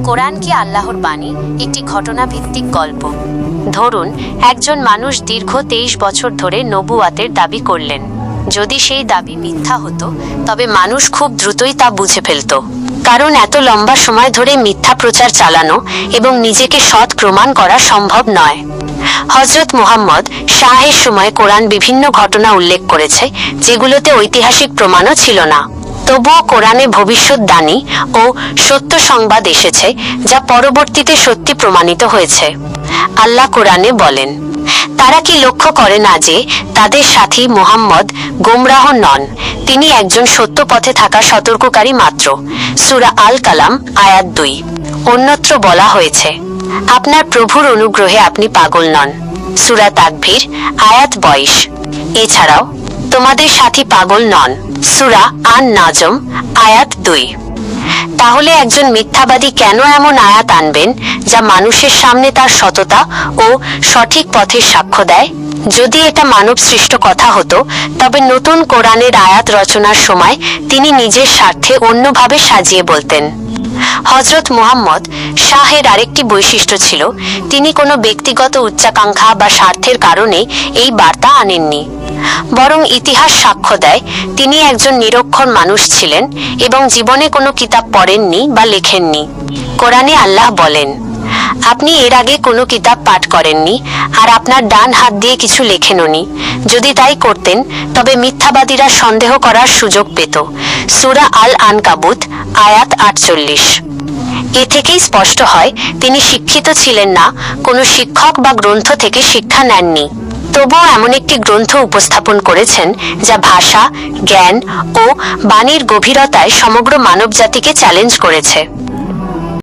কোরআন কি আল্লাহর বাণী? একটি ঘটনা ভিত্তিক গল্প। ধরুন, একজন মানুষ দীর্ঘ 23 বছর ধরে নবুয়াতের দাবি করলেন। যদি সেই দাবি মিথ্যা হতো, তবে মানুষ খুব দ্রুতই তা বুঝে ফেলত। কারণ এত লম্বা সময় ধরে মিথ্যা প্রচার চালানো এবং নিজেকে সৎ প্রমাণ করা সম্ভব নয়। হযরত মুহাম্মদ শাহের সময় কোরআন বিভিন্ন ঘটনা উল্লেখ করেছে, যেগুলোতে ঐতিহাসিক প্রমাণও ছিল না। তবুও কোরআনে ভবিষ্যদ্বাণী ও সত্য সংবাদ এসেছে, যা পরবর্তীতে সত্যি প্রমাণিত হয়েছে। আল্লাহ কোরআনে বলেন, তারা কি লক্ষ্য করে না যে তাদের সাথী মুহাম্মদ গোমরাহ নন? তিনি একজন সত্য পথে থাকা সতর্ককারী মাত্র। সূরা আল কালাম আয়াত 2। অন্যত্র বলা হয়েছে, আপনার প্রভুর অনুগ্রহে আপনি পাগল নন। সূরা তাকবীর আয়াত 22। এছাড়াও, তোমাদের সাথী পাগল নন। সূরা আন নাজম আয়াত 2। তাহলে একজন মিথ্যাবাদী কেন এমন আয়াত আনবেন, যা মানুষের সামনে তার সততা ও সঠিক পথের সাক্ষ্য দেয়? যদি এটা মানব সৃষ্ট কথা হতো, তবে নতুন কোরআনের আয়াত রচনার সময় তিনি নিজের স্বার্থে অন্যভাবে সাজিয়ে বলতেন। হযরত মুহাম্মদ শাহের আরেকটি বৈশিষ্ট্য ছিল, তিনি কোনো ব্যক্তিগত উচ্চাকাঙ্ক্ষা বা স্বার্থের কারণে এই বার্তা আনেননি। বরং ইতিহাস সাক্ষ্য দেয়, তিনি একজন নিরক্ষর মানুষ ছিলেন এবং জীবনে কোনো কিতাব পড়েননি বা লেখেননি। কোরআনে আল্লাহ বলেন, আপনি এর আগে কোনো কিতাব পাঠ করেননি, আর আপনার ডান হাত দিয়ে কিছু লেখেননি। যদি তাই করতেন, তবে মিথ্যাবাদীরা সন্দেহ করার সুযোগ পেত। সূরা আল আনকাবুত আয়াত 48। এ থেকেই স্পষ্ট হয়, তিনি শিক্ষিত ছিলেন না, কোনো শিক্ষক বা গ্রন্থ থেকে শিক্ষা নেননি। তবুও এমন একটি গ্রন্থ উপস্থাপন করেছেন, যা ভাষা, জ্ঞান ও বাণীর গভীরতায় সমগ্র মানবজাতিকে চ্যালেঞ্জ করেছে।